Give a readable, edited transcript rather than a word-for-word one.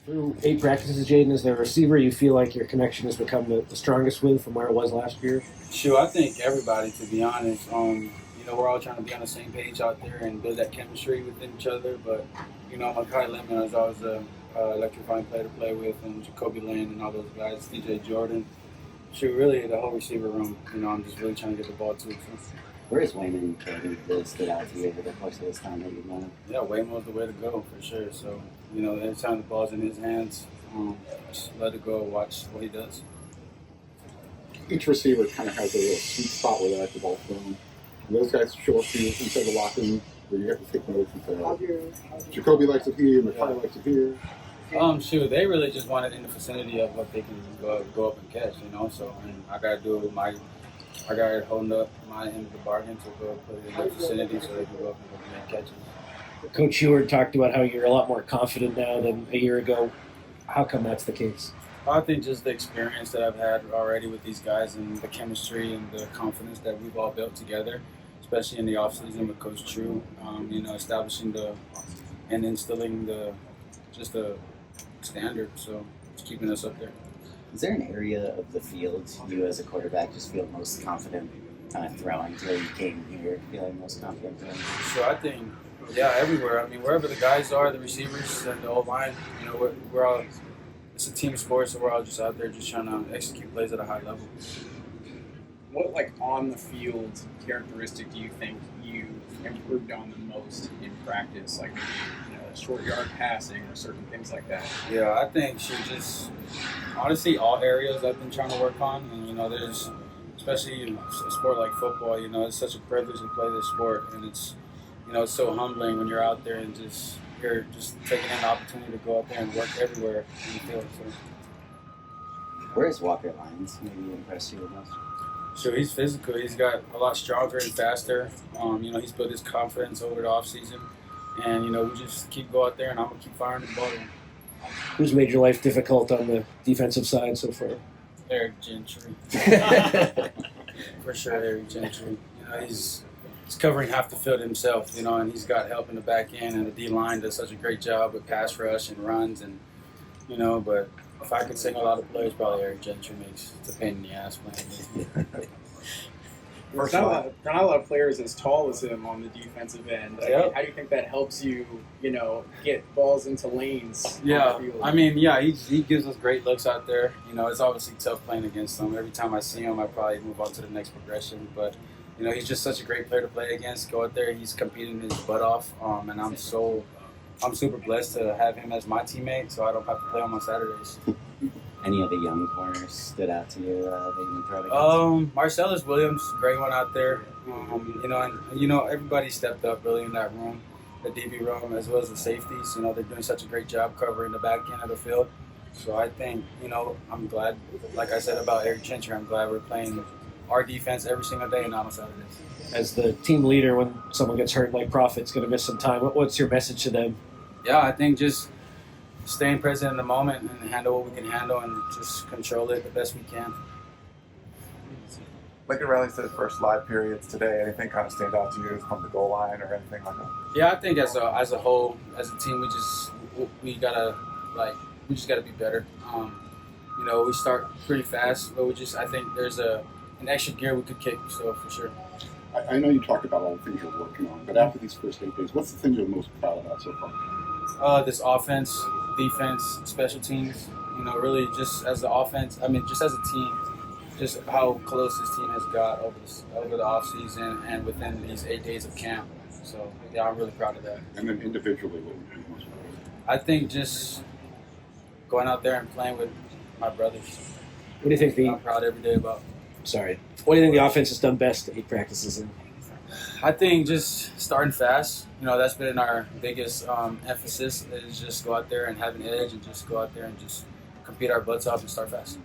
Through 8 practices, Jayden, is there a receiver you feel like your connection has become the strongest with from where it was last year? Sure, I think everybody, to be honest. We're all trying to be on the same page out there and build that chemistry within each other. But, Makai Lemon is always a electrifying player to play with, and Jacoby Lane and all those guys, DJ Jordan. Sure, really, the whole receiver room, I'm just really trying to get the ball to it. Where is Wayman really stood out to you over the course of this time that you've known him? Yeah, Waymo's the way to go, for sure. So, every time the ball's in his hands, just let it go, watch what he does. Each receiver kind of has a little sweet spot where they like the ball from. And those guys show up to you inside the locker room where you have to take notes and say, Jacoby likes it here, Makai likes it here. Shoot, they really just want it in the vicinity of what they can go up and catch, So, I got to do I got to hold up my end of the bargain to go put it in the vicinity so they can go up and make catches. Coach Ewart talked about how you're a lot more confident now than a year ago. How come that's the case? I think just the experience that I've had already with these guys and the chemistry and the confidence that we've all built together, especially in the offseason with Coach True, establishing and instilling the standard, so it's keeping us up there. Is there an area of the field you as a quarterback just feel most confident kind of throwing to? You came here feeling most confident throwing? So I think, everywhere. Wherever the guys are, the receivers and the O-line, we're all, it's a team sport, so we're all just out there just trying to execute plays at a high level. What, on the field characteristic do you think you improved on the most in practice? Maybe, short yard passing or certain things like that? Yeah, I think honestly, all areas I've been trying to work on. And, there's, especially in a sport like football, it's such a privilege to play this sport. And it's, it's so humbling when you're out there and you're just taking an opportunity to go out there and work everywhere in the field. So. Where's Walker Lyons maybe impressed you the most? So he's physical. He's got a lot stronger and faster. He's built his confidence over the offseason. And, we just go out there and I'm going to keep firing the ball. Who's made your life difficult on the defensive side so far? Eric Gentry. For sure, Eric Gentry. He's covering half the field himself, and he's got help in the back end, and the D-line does such a great job with pass rush and runs. And, but if I could single out a player, it's probably Eric Gentry. It's a pain in the ass playing. There's not a lot of players as tall as him on the defensive end. Yep. How do you think that helps you, get balls into lanes? Yeah, on the field? he gives us great looks out there. It's obviously tough playing against him. Every time I see him, I probably move on to the next progression. But, he's just such a great player to play against. Go out there, he's competing his butt off, and I'm super blessed to have him as my teammate, so I don't have to play on Saturdays. Any of the young corners stood out to you that you've been throwing against? Marcellus Williams, great one out there. Everybody stepped up really in that room, the DB room, as well as the safeties. They're doing such a great job covering the back end of the field. So I think, I'm glad, like I said about Eric Gentry, I'm glad we're playing our defense every single day and not on Saturdays. As the team leader, when someone gets hurt like Profit's going to miss some time, what's your message to them? Yeah, I think just staying present in the moment and handle what we can handle and just control it the best we can. Lincoln Riley said first live periods today. Anything kind of stand out to you from the goal line or anything like that? Yeah, I think as a whole, as a team, we gotta be better. We start pretty fast, but I think there's an extra gear we could kick. So for sure. I know you talked about all the things you're working on, but after these first 8 days, what's the thing you're most proud about so far? This offense, defense, special teams, really just as the offense, just as a team, just how close this team has got over the offseason and within these 8 days of camp. So, yeah, I'm really proud of that. And then individually, what would you be most proud of? I think just going out there and playing with my brothers. What do you think I'm proud every day about. What do you think the offense has done best 8 practices in? I think just starting fast. That's been our biggest emphasis is just go out there and have an edge and just go out there and just compete our butts off and start fast.